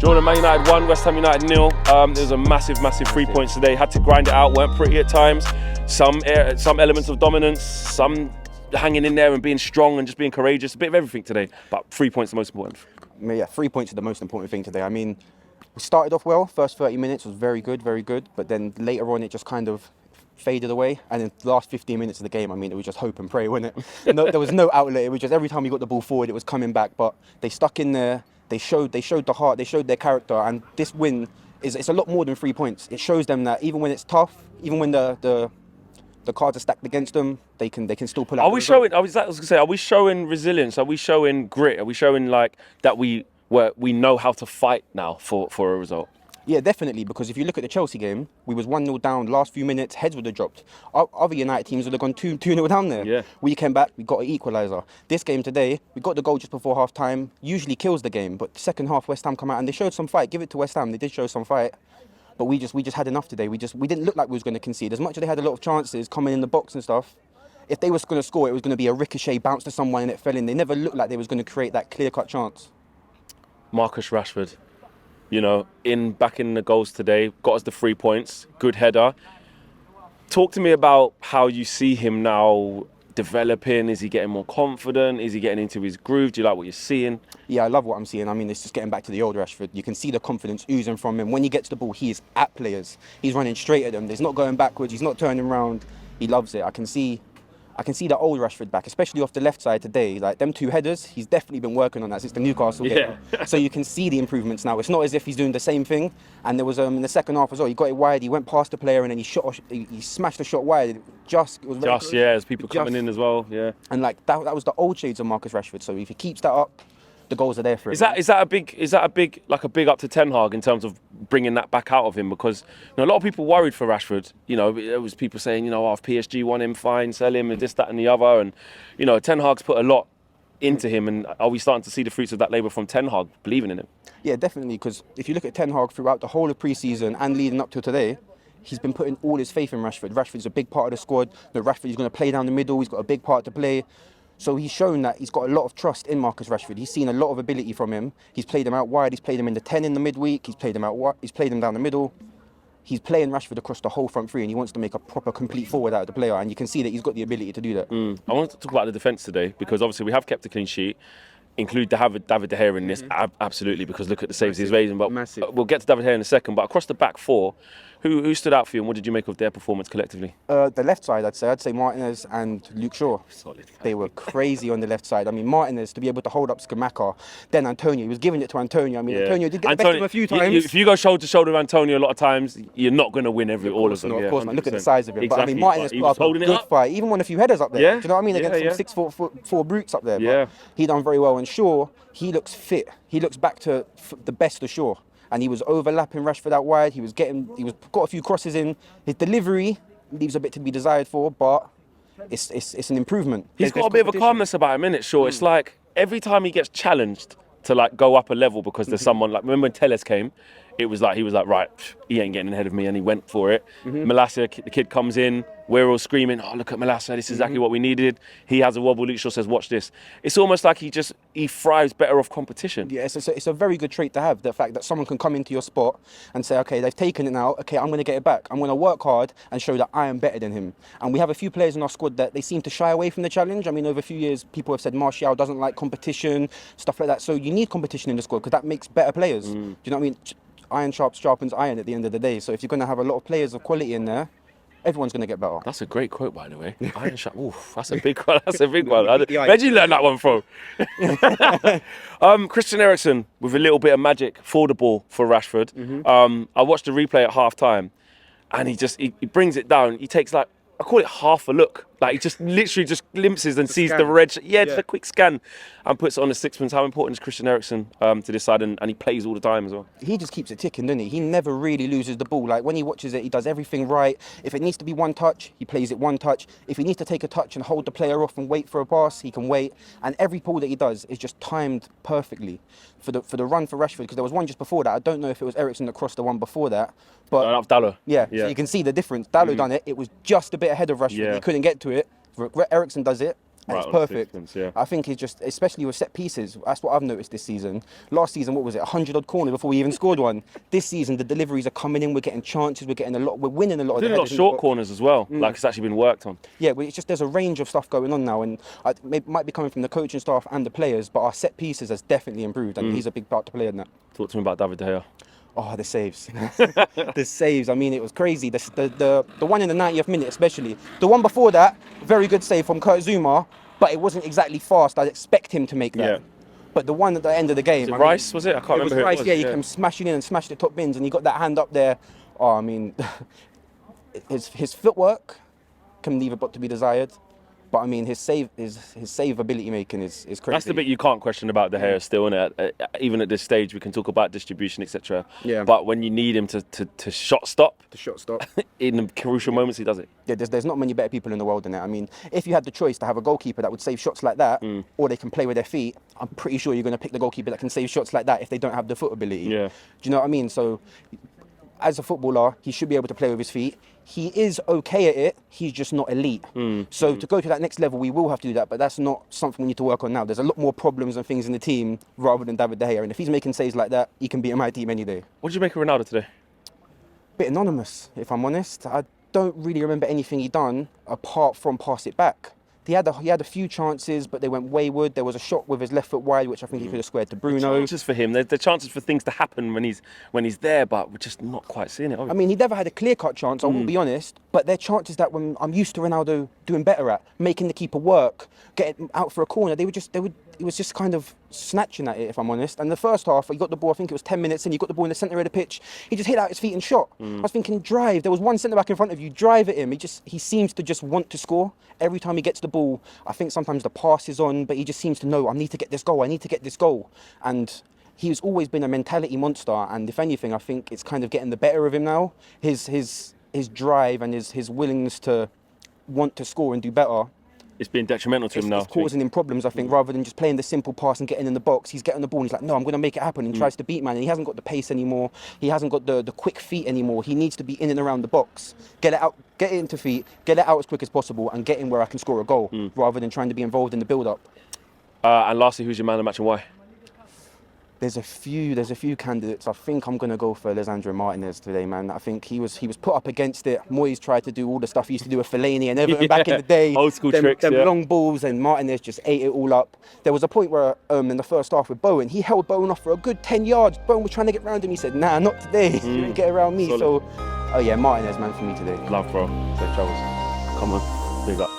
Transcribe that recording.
Jordan, Man United 1, West Ham United 0. There was a massive 3 points today. Had to grind it out, weren't pretty at times. Some elements of dominance, some hanging in there and being strong and just being courageous. A bit of everything today, but 3 points the most important. Yeah, 3 points are the most important thing today. I mean, we started off well. First 30 minutes was very good. But then later on, it just kind of faded away. And in the last 15 minutes of the game, I mean, it was just hope and pray, wasn't it? No, there was no outlet. It was just every time we got the ball forward, it was coming back. But they stuck in there. They showed the heart. They showed their character. And this win it's a lot more than 3 points. It shows them that even when it's tough, even when the cards are stacked against them, they can still pull out. Are we showing? I was going to say, are we showing resilience? Are we showing grit? Are we showing like that we know how to fight now for a result? Yeah, definitely, because if you look at the Chelsea game, we was 1-0 down, last few minutes, heads would have dropped. Other United teams would have gone 2-0 down there. Yeah. We came back, we got an equaliser. This game today, we got the goal just before half-time, usually kills the game, but the second half, West Ham come out and they showed some fight. Give it to West Ham, they did show some fight. But we just had enough today. We didn't look like we was going to concede. As much as they had a lot of chances coming in the box and stuff, if they was going to score, it was going to be a ricochet bounce to someone and it fell in. They never looked like they was going to create that clear-cut chance. Marcus Rashford, back in the goals today, got us the 3 points, good header. Talk to me about how you see him now developing. Is he getting more confident? Is he getting into his groove? Do you like what you're seeing? Yeah, I love what I'm seeing. I mean, it's just getting back to the old Rashford. You can see the confidence oozing from him. When he gets the ball, he is at players. He's running straight at them. There's not going backwards. He's not turning around. He loves it. I can see the old Rashford back, especially off the left side today. Like them 2 headers, he's definitely been working on that since the Newcastle game. So you can see the improvements now. It's not as if he's doing the same thing. And there was in the second half as well, he got it wide, he went past the player and then he smashed the shot wide. It was very close. There's people coming in as well. Yeah. And like that was the old shades of Marcus Rashford. So if he keeps that up, the goals are there for him. Is that a big up to Ten Hag in terms of bringing that back out of him? Because a lot of people worried for Rashford. There was people saying, if PSG want him, fine, sell him, and this, that, and the other. And Ten Hag's put a lot into him. And are we starting to see the fruits of that labour from Ten Hag believing in him? Yeah, definitely. Because if you look at Ten Hag throughout the whole of pre-season and leading up to today, he's been putting all his faith in Rashford. Rashford's a big part of the squad. Rashford is going to play down the middle. He's got a big part to play. So he's shown that he's got a lot of trust in Marcus Rashford. He's seen a lot of ability from him. He's played him out wide. He's played him in the 10 in the midweek. He's played him out wide. He's played him down the middle. He's playing Rashford across the whole front three, and he wants to make a proper complete forward out of the player. And you can see that he's got the ability to do that. I want to talk about the defence today because obviously we have kept a clean sheet. Include David De Gea in this, absolutely, because look at the saves he's raising. But we'll get to David De Gea in a second. But across the back four, who stood out for you and what did you make of their performance collectively? The left side, I'd say Martinez and Luke Shaw. Solid. They were crazy on the left side. I mean, Martinez, to be able to hold up Skamaka, then Antonio, he was giving it to Antonio. I mean, Antonio did get the best of him a few times. If you go shoulder to shoulder with Antonio a lot of times, you're not going to win all of them. Of course, man. Look at the size of him. Exactly. But I mean, Martinez put up a good fight. Even won a few headers up there. Yeah. Do you know what I mean? Against some 6'4" brutes up there. But he done very well. And Shaw, he looks fit. He looks back to the best of Shaw. And he was overlapping Rashford out wide. He got a few crosses in. His delivery leaves a bit to be desired for, but it's an improvement. He's got a bit of a calmness about him, innit, Shaw? It's like every time he gets challenged to go up a level because there's someone remember when Telles came, it was like he was like, right, he ain't getting ahead of me, and he went for it. Malacia, the kid comes in, we're all screaming, oh, look at Malacia, this is exactly what we needed. He has a wobble, Luke Shaw says, watch this. It's almost like he thrives better off competition. Yeah, it's a very good trait to have, the fact that someone can come into your spot and say, okay, they've taken it now, okay, I'm going to get it back. I'm going to work hard and show that I am better than him. And we have a few players in our squad that they seem to shy away from the challenge. I mean, over a few years, people have said Martial doesn't like competition, stuff like that. So you need competition in the squad because that makes better players. Do you know what I mean? Iron sharpens iron at the end of the day. So if you're going to have a lot of players of quality in there, everyone's going to get better. That's a great quote, by the way. Iron sharp. Oof, that's a big one. That's a big one. Where'd you learn that one from? Christian Eriksen with a little bit of magic for the ball for Rashford. I watched the replay at half time, and he brings it down. He takes I call it half a look. He just literally just glimpses and sees the red. Just a quick scan and puts it on the sixpence. How important is Christian Eriksen to this side? And he plays all the time as well. He just keeps it ticking, doesn't he? He never really loses the ball. When he watches it, he does everything right. If it needs to be one touch, he plays it one touch. If he needs to take a touch and hold the player off and wait for a pass, he can wait. And every ball that he does is just timed perfectly for the run for Rashford. Because there was one just before that. I don't know if it was Eriksen that crossed the one before that. But that was Dalot. Yeah, so you can see the difference. Dalot done it. It was just a bit ahead of Rashford. He couldn't get to it. Eriksen does it, and Right, it's on the perfect. sixpence, yeah. I think it's just, especially with set pieces, that's what I've noticed this season. Last season, what was it, 100 odd corners before we even scored one. This season, the deliveries are coming in, we're getting chances, we're winning a lot of the Doing a lot headers of in the short box. corners as well. Like it's actually been worked on. Yeah, but it's just there's a range of stuff going on now, and it might be coming from the coaching staff and the players, but our set pieces has definitely improved, and he's a big part to play in that. Talk to me about David De Gea. Oh, the saves. The saves. I mean, it was crazy. The one in the 90th minute, especially. The one before that, very good save from Kurt Zouma, but it wasn't exactly fast. I'd expect him to make that. Yeah. But the one at the end of the game. Was it Rice, was it? I can't remember who Rice, it was. yeah, he came smashing in and smashed the top bins, and he got that hand up there. Oh, I mean, his footwork can leave a lot to be desired. But I mean, his save ability making is crazy. That's the bit you can't question about De Gea still, innit? Even at this stage, we can talk about distribution, etc. Yeah. But when you need him to shot stop, The shot stop. in the crucial moments, he does it. Yeah, there's not many better people in the world than that. I mean, if you had the choice to have a goalkeeper that would save shots like that, or they can play with their feet, I'm pretty sure you're going to pick the goalkeeper that can save shots like that if they don't have the foot ability. Yeah. Do you know what I mean? So, as a footballer, he should be able to play with his feet. He is okay at it, he's just not elite. So to go to that next level, we will have to do that, but that's not something we need to work on now. There's a lot more problems and things in the team rather than David De Gea, and if he's making saves like that, he can beat my team any day. What did you make of Ronaldo today? Bit anonymous, if I'm honest. I don't really remember anything he done apart from pass it back. He had a few chances, but they went wayward. There was a shot with his left foot wide, which I think he could have squared to Bruno. Chances for him. There's the chances for things to happen when he's there, but we're just not quite seeing it. I mean, he never had a clear-cut chance, I will be honest, but they're chances that when I'm used to Ronaldo doing better at, making the keeper work, getting out for a corner, it was just kind of snatching at it, if I'm honest. And the first half, he got the ball, I think it was 10 minutes in, he got the ball in the centre of the pitch, he just hit out his feet and shot. I was thinking, drive. There was one centre-back in front of you, drive at him. He seems to just want to score. Every time he gets the ball, I think sometimes the pass is on, but he just seems to know, I need to get this goal. And he's always been a mentality monster, and if anything, I think it's kind of getting the better of him now. His drive and his willingness to want to score and do better, It's been detrimental to him now. it's causing him problems, I think, rather than just playing the simple pass and getting in the box. He's getting the ball and he's like, no, I'm going to make it happen, and tries to beat man, and he hasn't got the pace anymore. He hasn't got the quick feet anymore. He needs to be in and around the box, get it out, get it into feet, get it out as quick as possible, and get in where I can score a goal, rather than trying to be involved in the build-up. And lastly, who's your man of the match and why? There's a few candidates. I think I'm going to go for Lisandro Martinez today, man. I think he was put up against it. Moyes tried to do all the stuff he used to do with Fellaini and Everton back in the day. Old school tricks, them yeah. long balls, and Martinez just ate it all up. There was a point where in the first half with Bowen, he held Bowen off for a good 10 yards. Bowen was trying to get around him. He said, nah, not today. You didn't get around me. Solid. So, oh yeah, Martinez, man, for me today. Love, bro. Safe travels. Come on. Big up.